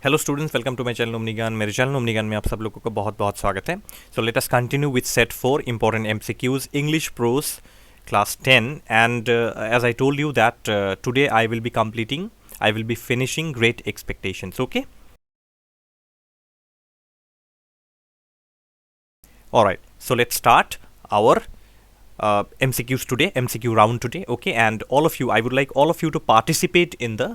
Hello students, welcome to my channel Omni Gyan. मेरे channel Omni ज्ञान में आप सब लोगों का बहुत बहुत स्वागत है। So let us continue with set 4 important MCQs English pros class 10 and as I told you that today I will be finishing great expectations. Okay, all right, so let's start our MCQs today, MCQ round today. Okay, and all of you, I would like all of you to participate in the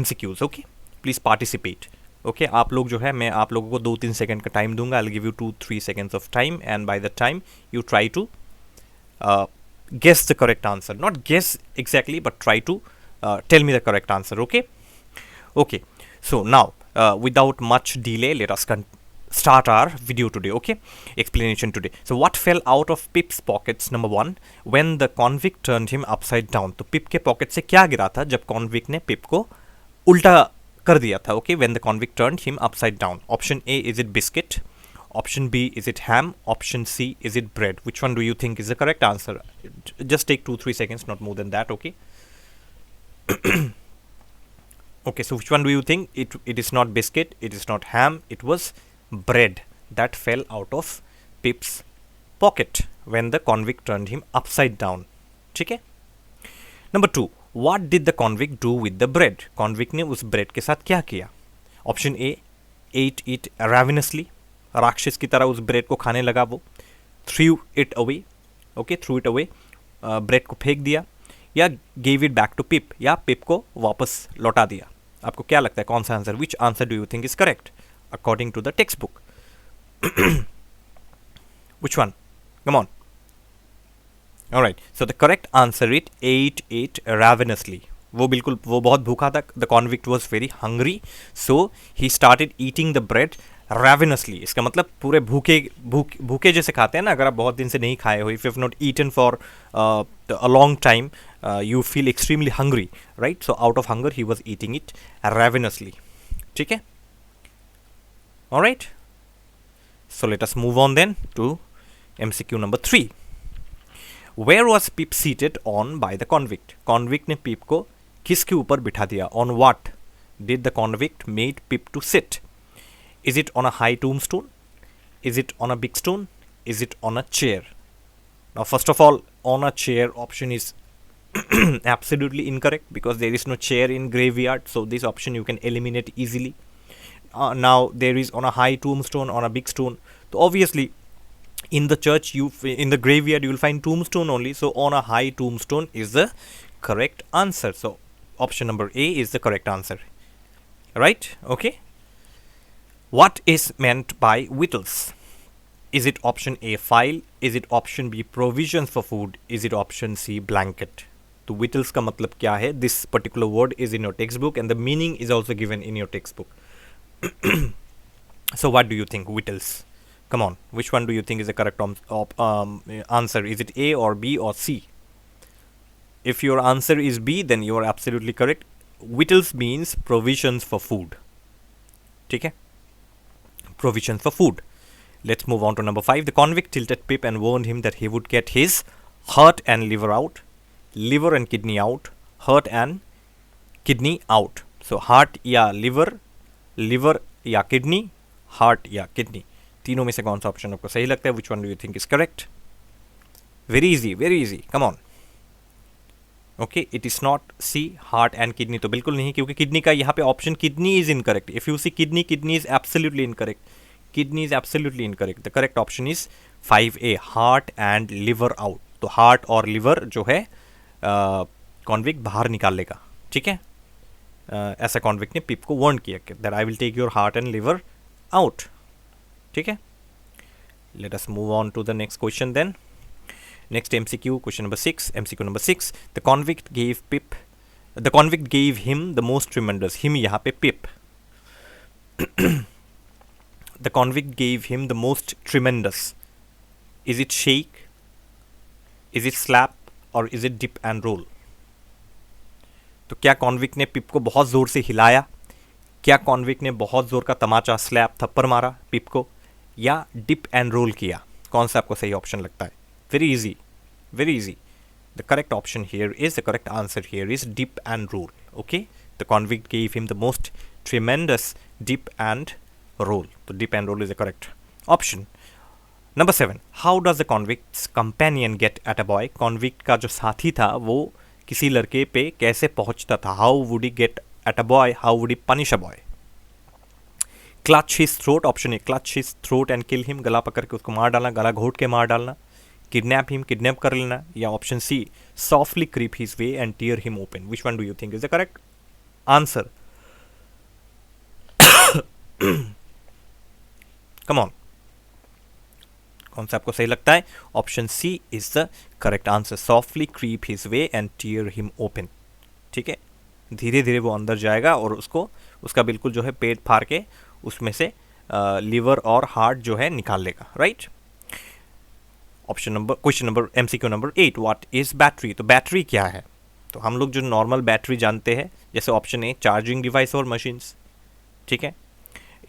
MCQs. Okay, please participate. Okay, आप लोग जो है, मैं आप लोगों को 2-3 second का time दूंगा. I will give you 2-3 seconds of time and by the time you try to guess the correct answer. Not guess exactly, but try to tell me the correct answer. Okay, okay, so now without much delay, let us start our video today. Okay, explanation today. So what fell out of Pip's pockets? Number 1, when the convict turned him upside down. तो पिप के pocket से क्या गिरा था जब convict ने पिप को उल्टा कर दिया था? Okay, when the convict turned him upside down. Option A, is it biscuit? Option B, is it ham? Option C, is it bread? Which one do you think is the correct answer? Just take 2-3 seconds, not more than that. Okay. Okay, so which one do you think? It is not biscuit, it is not ham, it was bread that fell out of Pip's pocket when the convict turned him upside down. ठीक है. Number 2, what did the convict do with the bread? Convict ने उस bread के साथ क्या किया? Option A, ate it ravenously. राक्षस की तरह उस bread को खाने लगा वो. Threw it away. Okay, threw it away. bread को फेंक दिया. या gave it back to Pip. या Pip को वापस लौटा दिया. आपको क्या लगता है कौन सा answer? Which answer do you think is correct according to the textbook? Which one? Come on. All right. So the correct answer is ate it ravenously. वो बहुत भूखा था. The convict was very hungry, so he started eating the bread ravenously. इसका मतलब पूरे भूखे जैसे खाते हैं ना, अगर आप बहुत दिन से नहीं खाए हो. If you have not eaten for a long time, you feel extremely hungry, right? So out of hunger he was eating it ravenously. ठीक है? All right. So let us move on then to MCQ number 3. Where was Pip seated on by the convict? Convict ने Pip को किसके ऊपर बिठा दिया? On what did the convict made Pip to sit? Is it on a high tombstone? Is it on a big stone? Is it on a chair? Now first of all, on a chair option is absolutely incorrect because there is no chair in graveyard, so this option you can eliminate easily. Now there is on a high tombstone, on a big stone. So obviously in the church, in the graveyard you will find tombstone only, so on a high tombstone is the correct answer. So option number A is the correct answer, right? Okay, what is meant by victuals? Is it option A, file? Is it option B, provisions for food? Is it option C, blanket? तो victuals का मतलब क्या है? This particular word is in your textbook and the meaning is also given in your textbook. So what do you think? Victuals. Come on, which one do you think is the correct answer? Is it A or B or C? If your answer is B, then you are absolutely correct. Victuals means provisions for food. ठीक है? Provisions for food. Let's move on to number 5. The convict tilted Pip and warned him that he would get his heart and liver out, liver and kidney out, heart and kidney out. So heart या liver, liver या kidney, heart या kidney. तीनों में से कौन सा option आपको सही लगता है? Which one do you think is correct? Very easy, very easy. Come on. Okay, it is not C, heart and kidney. तो बिल्कुल नहीं, क्योंकि किडनी का यहाँ पे option kidney is incorrect. If you see kidney, kidney is absolutely incorrect. Kidney is absolutely incorrect. The correct option is 5A, heart and liver out. तो heart और liver जो है convict बाहर निकाल लेगा. ठीक है? ऐसा convict ने पिप को warn किया that I will take your heart and liver out. ठीक है? Let us move on to the next question then. Next MCQ, question number 6. MCQ number 6. The convict gave him the most tremendous. Him यहाँ पे Pip. The convict gave him the most tremendous. Is it shake? Is it slap? Or is it dip and roll? तो क्या convict ने Pip को बहुत ज़ोर से हिलाया? क्या convict ने बहुत ज़ोर का तमाचा slap थप्पड़ मारा Pip को? या dip and roll किया? कौन सा आपको सही ऑप्शन लगता है? Very easy, very easy. The correct option here is, the correct answer here is dip and roll. Okay, the convict gave him the most tremendous dip and roll. तो dip and roll is the correct option. Number 7. How does the convict's companion get at a boy? Convict का जो साथी था वो किसी लड़के पे कैसे पहुंचता था? How would he get at a boy? How would he punish a boy? Clutch his throat. Option A. Clutch his throat and kill him. गला पकड़ के उसको मार डालना, गला घोट के मार डालना. Kidnap him, kidnap कर लेना. या option C. Softly creep his way and tear him open. Which one do you think is the correct answer? Come on. कौन सा आपको सही लगता है? Option C is the correct answer. Softly creep his way and tear him open. ठीक है, धीरे धीरे वो अंदर जाएगा और उसको उसका बिल्कुल जो है पेट फाड़ के उसमें से लिवर और हार्ट जो है निकाल लेगा. Right. Option number question number MCQ number 8. What is battery? तो बैटरी क्या है? तो हम लोग जो नॉर्मल बैटरी जानते हैं, जैसे ऑप्शन ए चार्जिंग डिवाइस और मशीन्स. ठीक है.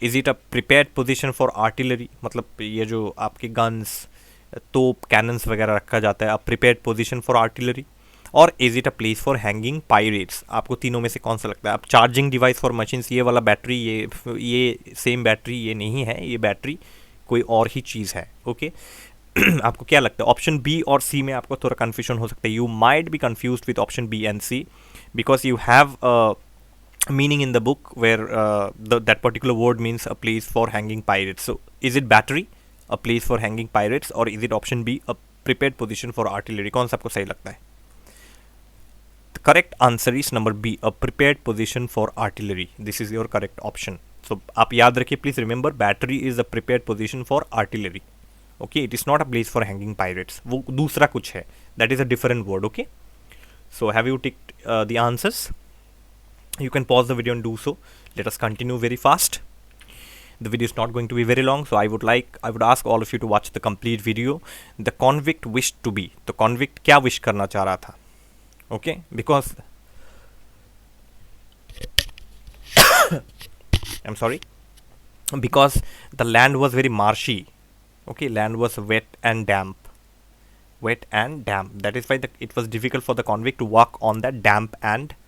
Is it a prepared position for artillery? मतलब ये जो आपके गन्स, तोप, कैनन्स वगैरह रखा जाता है, अ प्रिपेयर्ड पोजिशन फॉर आर्टिलरी. और is it a place for hanging pirates? आपको तीनों में से कौन सा लगता है? आप चार्जिंग डिवाइस फॉर मशीन्स, ये वाला बैटरी, ये सेम बैटरी ये नहीं है, ये बैटरी कोई और ही चीज़ है. ओके. आपको क्या लगता है? ऑप्शन बी और सी में आपको थोड़ा कन्फ्यूजन हो सकता है. You might be confuse with option B and C because you have meaning in the book where that particular word means a place for hanging pirates. So is it battery, a place for hanging pirates, or is it option B, a prepared position for artillery? कौन सा आपको सही लगता है? The correct answer is number B, a prepared position for artillery. This is your correct option. So आप याद रखिए, please remember, battery is a prepared position for artillery. Okay, it is not a place for hanging pirates. वो दूसरा कुछ है. That is a different word. Okay. So have you ticked the answers? You can pause the video and do so. Let us continue very fast. The video is not going to be very long, so I would ask all of you to watch the complete video. The convict wished to be. तो convict क्या wish करना चाह रहा था? Okay, because I'm sorry, because the land was very marshy. Okay, land was wet and damp. Wet and damp. That is why it was difficult for the convict to walk on that damp and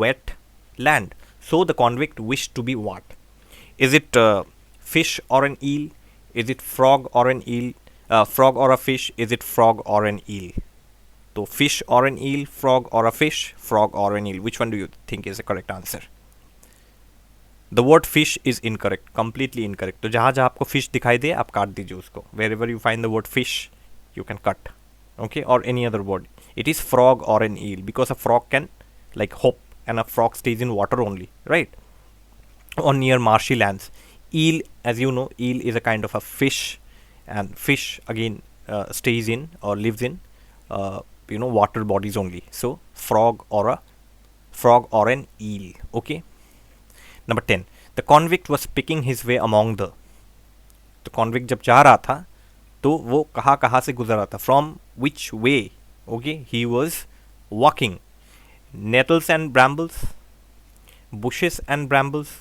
wet land. So the convict wished to be what? Is it fish or an eel? Is it frog or an eel? Frog or a fish? Is it frog or an eel? So fish or an eel, frog or a fish, frog or an eel. Which one do you think is the correct answer? The word fish is incorrect, completely incorrect. तो जहाँ जहाँ आपको fish दिखाई दे आप काट दीजिए उसको. Wherever you find the word fish, you can cut. Okay, or any other word. It is frog or an eel because a frog can like hop. And a frog stays in water only, right? Or near marshy lands. Eel, as you know, eel is a kind of a fish, and fish again stays in or lives in water bodies only. So frog or an eel. Okay. Number 10. The convict was picking his way among the. तो convict जब जा रहा था तो वो कहाँ से गुजर रहा था? From which way? Okay, he was walking. Nettles and brambles, bushes and brambles,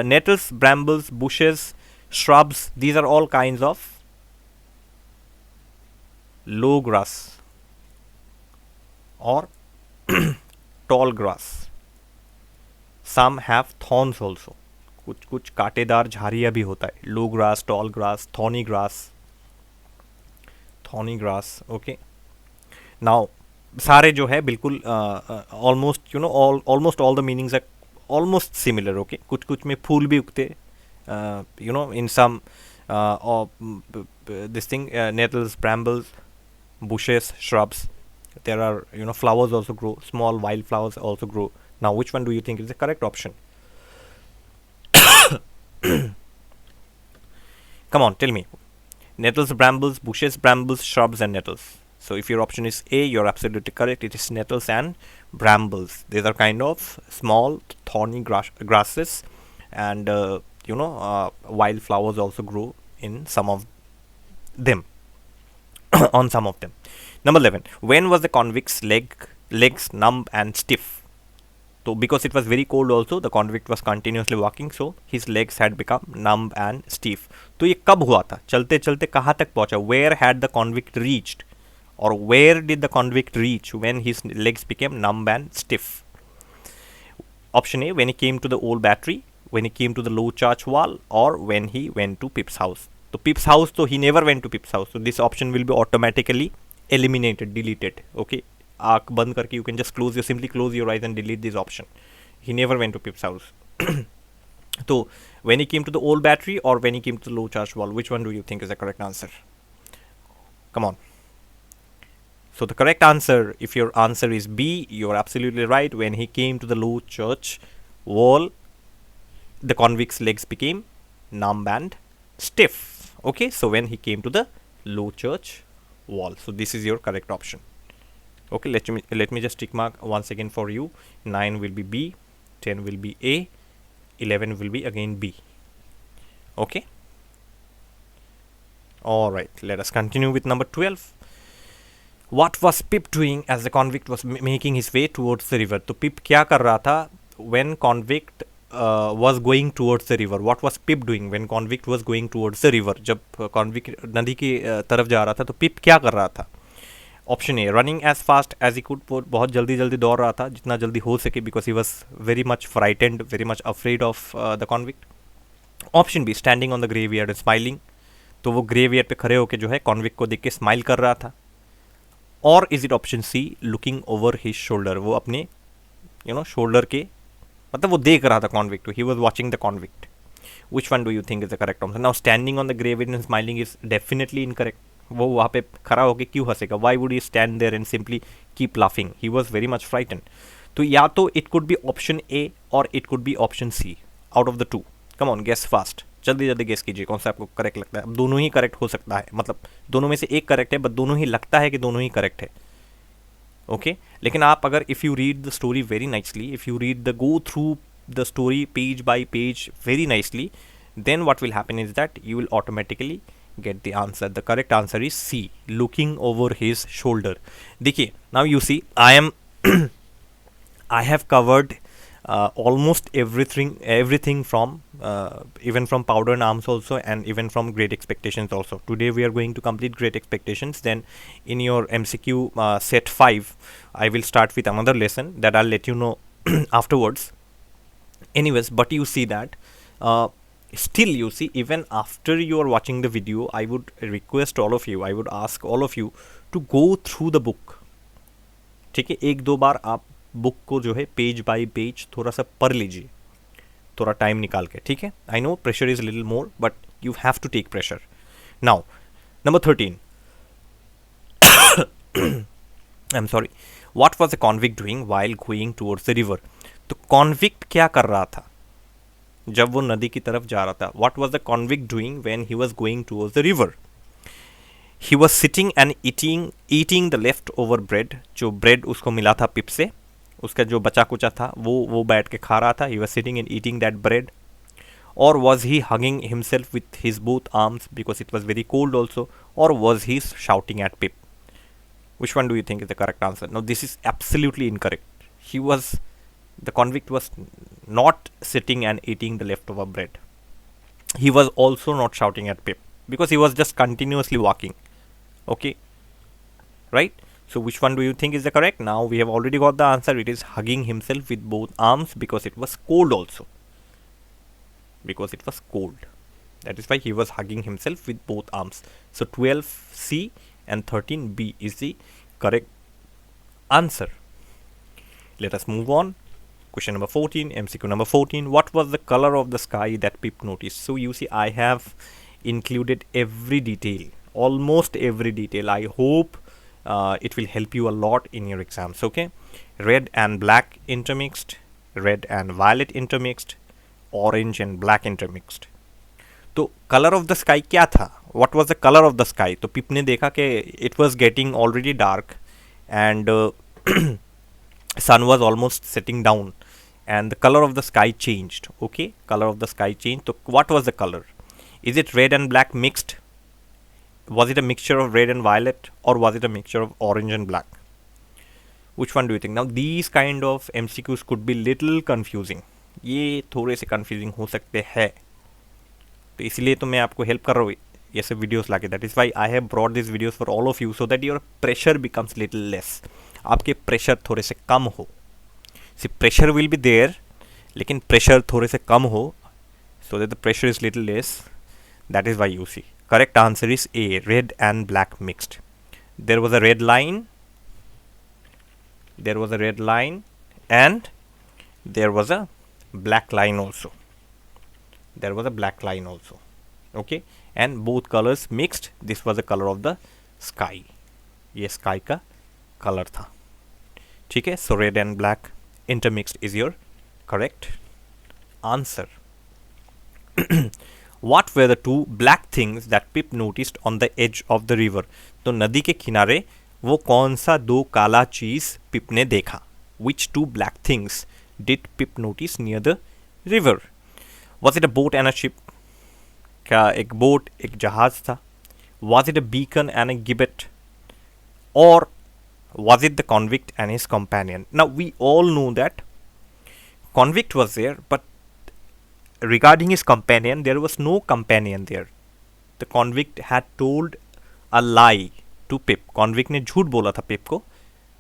nettles, brambles, bushes, shrubs, these are all kinds of low grass or tall grass. Some have thorns also. कुछ कांटेदार झाड़ियाँ भी होता है. Low grass, tall grass, thorny grass. Okay. Now सारे जो है बिल्कुल almost almost all the meanings are almost similar. Okay. कुछ में फूल भी उगते in some this thing, nettles, brambles, bushes, shrubs. There are flowers also grow, small wild flowers also grow. Now which one do you think is the correct option? Come on, tell me. Nettles, brambles, bushes, brambles, shrubs and nettles. So if your option is A, you're absolutely correct. It is nettles and brambles. These are kind of small thorny grasses, and wild flowers also grow in some of them. On some of them. Number 11. When was the convict's legs numb and stiff? So because it was very cold also, the convict was continuously walking, so his legs had become numb and stiff. तो ये कब हुआ था? चलते चलते कहाँ तक पहुँचा? Where had the convict reached? Or where did the convict reach when his legs became numb and stiff? Option A, when he came to the old battery. when he came to the low church wall, or when he went to Pip's house. So Pip's house, so he never went to Pip's house. So this option will be automatically eliminated, deleted. Okay, आँख बंद करके you can just simply close your eyes and delete this option. He never went to Pip's house. So when he came to the old battery, or when he came to the low church wall, which one do you think is the correct answer? Come on. So the correct answer, if your answer is B, you're absolutely right. When he came to the low church wall, the convict's legs became numb and stiff. Okay, so when he came to the low church wall, so this is your correct option. Okay, let me just tick mark once again for you. 9 will be B, 10 will be A, 11 will be again B. Okay. All right, let us continue with number 12. What was Pip doing as the convict was making his way towards the river? तो Pip क्या कर रहा था when convict was going towards the river? What was Pip doing when convict was going towards the river? जब convict नदी की तरफ जा रहा था तो Pip क्या कर रहा था? Option A, running as fast as he could. बहुत जल्दी जल्दी दौड़ रहा था, जितना जल्दी हो सके, because he was very much frightened, very much afraid of the convict. Option B, standing on the graveyard and smiling. तो वो graveyard पे खड़े होके जो है convict को देख के smile कर रहा था. Or is it option C, looking over his shoulder? वो अपने shoulder के मतलब वो देख रहा था convict को. He was watching the convict. Which one do you think is the correct answer? Now standing on the graveyard and smiling is definitely incorrect. वो वहाँ पे खड़ा होके क्यों हंसेगा? Why would he stand there and simply keep laughing? He was very much frightened. तो या तो it could be option A or it could be option C. Out of the two. Come on, guess fast. जल्दी जल्दी guess कीजिए कौन सा आपको correct लगता है. अब दोनों ही करेक्ट हो सकता है, मतलब दोनों में से एक करेक्ट है, बट दोनों ही लगता है कि दोनों ही करेक्ट है. ओके लेकिन आप अगर if you read the story very nicely, if you read the go through the story page by page very nicely, then what will happen is that you will automatically get the answer. The correct answer is C, looking over his shoulder. देखिए, now you see I have covered almost everything from even from Powder and Arms also, and even from Great Expectations also. Today we are going to complete Great Expectations. Then in your MCQ set 5 I will start with another lesson that I'll let you know afterwards. Anyways, but you see that still you see, even after you are watching the video, I would request all of you, I would ask all of you to go through the book. ठीक है, एक दो बार आप book को जो है page by page थोड़ा सा पढ़ लीजिए, थोड़ा टाइम निकाल के. ठीक है, I know pressure is little more, but you have to take pressure. Now number 13. I am sorry. What was the convict doing while going towards the river? तो कॉन्विक्ट क्या कर रहा था जब वो नदी की तरफ जा रहा था? What was the convict doing when he was going towards the river? He was sitting and eating the leftover bread. जो bread उसको मिला था पिप से, उसका जो बचा कुचा था वो बैठ के खा रहा था. He was sitting and eating that bread. Or was he hugging himself with his both arms because it was very cold also? Or was he shouting at Pip? Which one do you think is the correct answer? Now this is absolutely incorrect. The convict was not sitting and eating the leftover bread. He was also not shouting at Pip because he was just continuously walking. Okay, right? So which one do you think is the correct? Now we have already got the answer. It is hugging himself with both arms because it was cold also. Because it was cold. That is why he was hugging himself with both arms. So 12C and 13B is the correct answer. Let us move on. Question number 14, MCQ number 14. What was the color of the sky that Pip noticed? So you see, I have included every detail, almost every detail. I hope it will help you a lot in your exams. Okay, red and black intermixed, red and violet intermixed, orange and black intermixed. तो color of the sky क्या था? What was the color of the sky? तो Pip ने देखा कि it was getting already dark and sun was almost setting down. And the color of the sky changed. Okay, color of the sky changed. So what was the color? Is it red and black mixed? Was it a mixture of red and violet, or was it a mixture of orange and black? Which one do you think? Now these kind of MCQs could be little confusing. ये थोड़े से confusing हो सकते हैं, तो इसलिए तो मैं आपको help कर रहा हूँ ये सब videos लाके. That is why I have brought these videos for all of you, so that your pressure becomes little less. आपके pressure थोड़े से कम हो. See, pressure will be there, लेकिन pressure थोड़े से कम हो. so that the pressure is little less. That is why you see. Correct answer is A, red and black mixed. There was a red line. There was a red line and there was a black line also. There was a black line also. Okay, and both colors mixed. This was the color of the sky. ये sky का color था. ठीक है, so red and black intermixed is your correct answer. What were the two black things that Pip noticed on the edge of the river? तो नदी के किनारे वो कौन सा दो काला चीज पिप ने देखा? Which two black things did Pip notice near the river? Was it a boat and a ship? क्या एक बोट एक जहाज था? Was it a beacon and a gibbet? Or was it the convict and his companion? Now we all know that convict was there, but regarding his companion, there was no companion there. The convict had told a lie to Pip. Convict ने झूठ बोला था Pip को.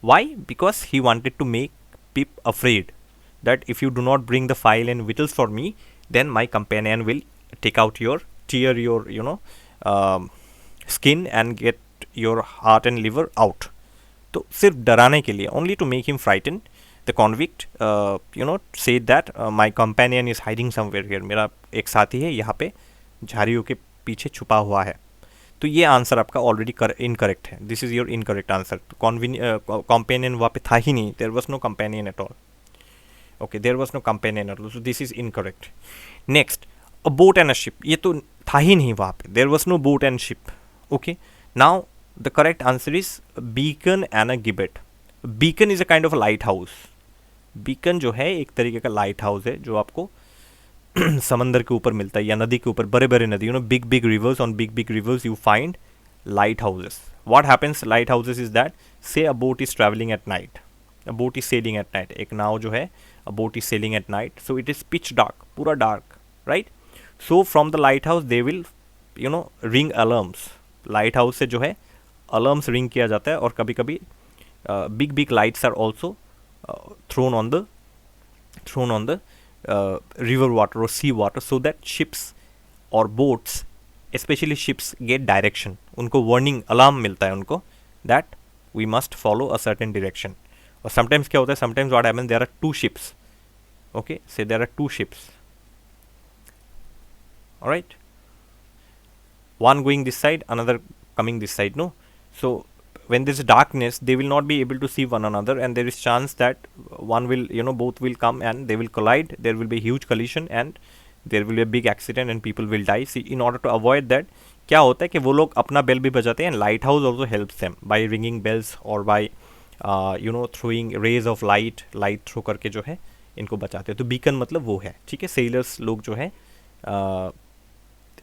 Why? Because he wanted to make Pip afraid that if you do not bring the file and victuals for me, then my companion will take out your, tear your, skin and get your heart and liver out. तो सिर्फ डराने के लिए, only to make him frightened, the convict said that my companion is hiding somewhere here. मेरा एक साथी है यहाँ पे झाड़ियों के पीछे छुपा हुआ है. तो ये आंसर आपका ऑलरेडी इनकरेक्ट है. This is your incorrect answer. Companion वहाँ पे था ही नहीं. There was no companion at all. Okay, there was no companion at all. So this is incorrect. Next, a boat and a ship. ये तो था ही नहीं वहाँ पे. There was no boat and ship. Okay, now the correct answer is beacon and a gibbet. Beacon is a kind of light house. Beacon जो है एक तरीके का लाइट हाउस है जो आपको समंदर के ऊपर मिलता है या नदी के ऊपर. बड़े बड़े नदी, big big rivers, on big big rivers you find light houses. What happens light houses is that, say a boat is travelling at night, a boat is sailing at night. एक नाव जो है, a boat is sailing at night, so it is pitch dark, पूरा dark, right. So from the light house they will ring alarms. Light house से जो है alarms ring किया जाता है. और कभी कभी big big lights are also thrown on the river water or sea water, so that ships or boats, especially ships, get direction. उनको warning alarm मिलता है उनको that we must follow a certain direction. और sometimes क्या होता है, sometimes what happens, there are two ships. Okay, say there are two ships. All right, one going this side, another coming this side. No, so when there is darkness, they will not be able to see one another, and there is chance that one will, both will come and they will collide. There will be huge collision and there will be a big accident and people will die. See, in order to avoid that, क्या होता है कि वो लोग अपना bell भी बजाते हैं. Light house also helps them by ringing bells और by throwing rays of light throw करके जो है इनको बचाते हैं. तो बीकन मतलब वो है. ठीक है, सेलर्स लोग जो है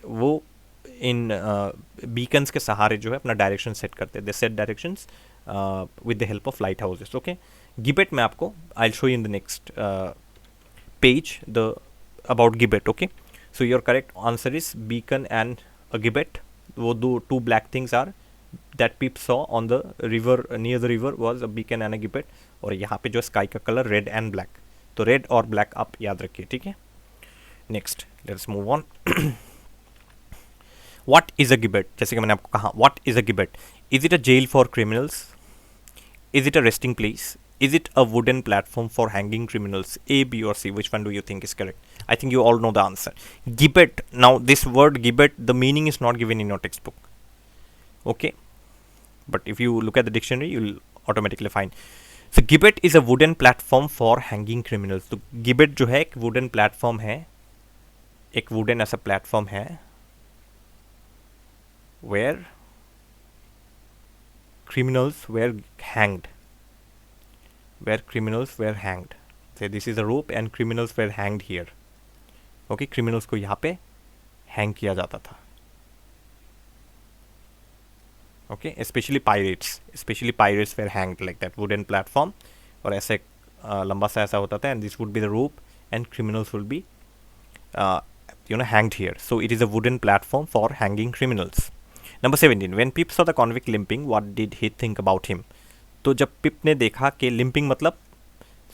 वो इन बीकन्स के सहारे जो है अपना डायरेक्शन सेट करते हैं. They set directions with the help of light houses. Okay, gibbet में आपको I will show you in the next page the about gibbet. Okay, so your correct answer is beacon and a gibbet. वो दो two black things are that Pip saw on the river, near the river was a beacon and a gibbet. और यहाँ पे जो sky का colour red and black. तो red और black आप याद रखिए. ठीक है, next let's move on. What is a gibbet? जैसे कि मैंने आपको कहा, what is a gibbet? Is it a jail for criminals? Is it a resting place? Is it a wooden platform for hanging criminals? A, B or C? Which one do you think is correct? I think you all know the answer. Gibbet. Now this word gibbet, the meaning is not given in your textbook. Okay, but if you look at the dictionary, you will automatically find. So gibbet is a wooden platform for hanging criminals. तो gibbet जो है एक wooden platform है, एक wooden ऐसा platform है where criminals were hanged. Say this is a rope and criminals were hanged here. Okay, criminals को यहाँ पे hang किया जाता था. Okay, especially pirates were hanged like that, wooden platform. और ऐसे लंबा सा ऐसा होता था, and this would be the rope and criminals will be hanged here. So it is a wooden platform for hanging criminals. Number 17. When Pip saw the convict limping, what did he think about him? तो जब पिप ने देखा कि limping मतलब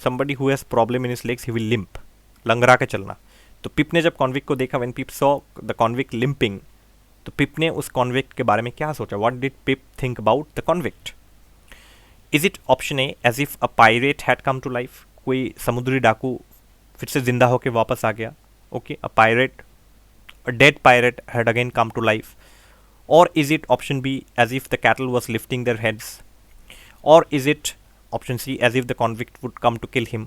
somebody who has problem in his legs, he will limp, लंगड़ा के चलना. तो पिप ने जब कॉन्विक्ट को देखा, when pip saw the convict limping, तो पिप ने उस कॉन्विक्ट के बारे में क्या सोचा? What did Pip think about the convict? Is it option A, as if a pirate had come to life, कोई समुद्री डाकू फिर से जिंदा होकर वापस आ गया. Okay, a pirate, a dead pirate had again come to life. Or is it option B, as if the cattle was lifting their heads? Or is it option C, as if the convict would come to kill him?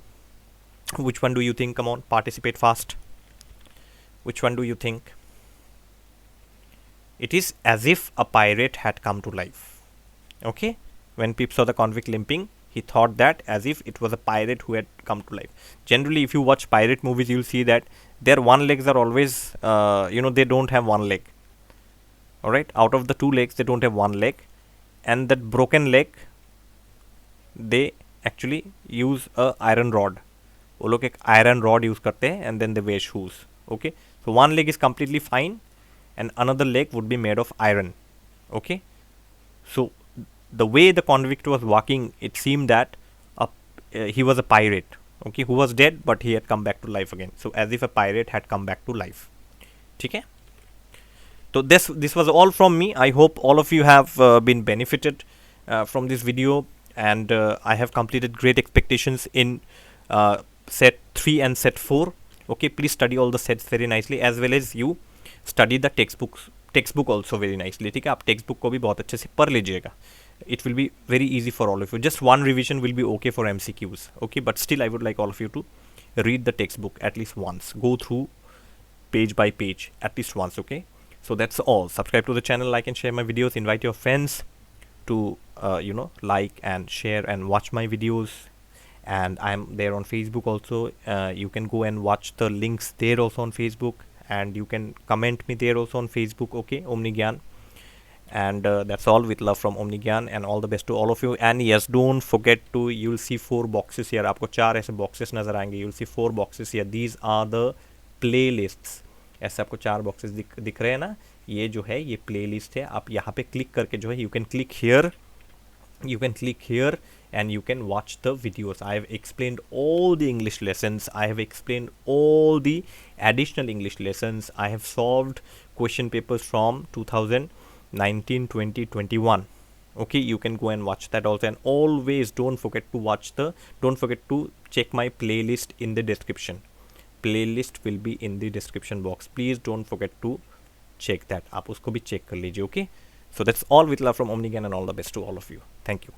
Which one do you think? Come on, participate fast. Which one do you think? It is as if a pirate had come to life. Okay, when Pip saw the convict limping, he thought that as if it was a pirate who had come to life. Generally, if you watch pirate movies, you'll see that their one legs are always, they don't have one leg. Alright, out of the two legs, they don't have one leg. And that broken leg, they actually use a iron rod. वो लोग एक iron rod use करते हैं and then they wear shoes. Okay, so one leg is completely fine and another leg would be made of iron. Okay, so the way the convict was walking, it seemed that he was a pirate. Okay, who was dead but he had come back to life again. So as if a pirate had come back to life. ठीक है? So this was all from me. I hope all of you have been benefited from this video, and I have completed great expectations in set 3 and set 4. Okay, please study all the sets very nicely, as well as you study the textbook also very nicely. ठीक है? आप textbook को भी बहुत अच्छे से पढ़ लीजिएगा. It will be very easy for all of you. Just one revision will be okay for MCQs. Okay, but still I would like all of you to read the textbook at least once. Go through page by page at least once. Okay, so that's all. Subscribe to the channel, like and share my videos. Invite your friends to like and share and watch my videos. And I'm there on Facebook also. You can go and watch the links there also on Facebook, and you can comment me there also on Facebook. Okay, Omni Gyan. And that's all, with love from Omni Gyan, and all the best to all of you. And yes, don't forget to, you'll see 4 boxes here. आपको 4 ऐसे boxes नजर आएंगे. You'll see 4 boxes here. These are the playlists. ऐसे आपको 4 boxes दिख रहे हैं ना? ये जो है ये playlist है. आप यहाँ पे click करके जो है, you can click here and you can watch the videos. I have explained all the English lessons. I have explained all the additional English lessons. I have solved question papers from 2019, 20, 21. Okay, you can go and watch that also. And always don't forget to check my playlist in the description. Playlist will be in the description box. Please don't forget to check that. आप उसको भी check कर लीजिए. Okay, so that's all, with love from Omni Gyan, and all the best to all of you. Thank you.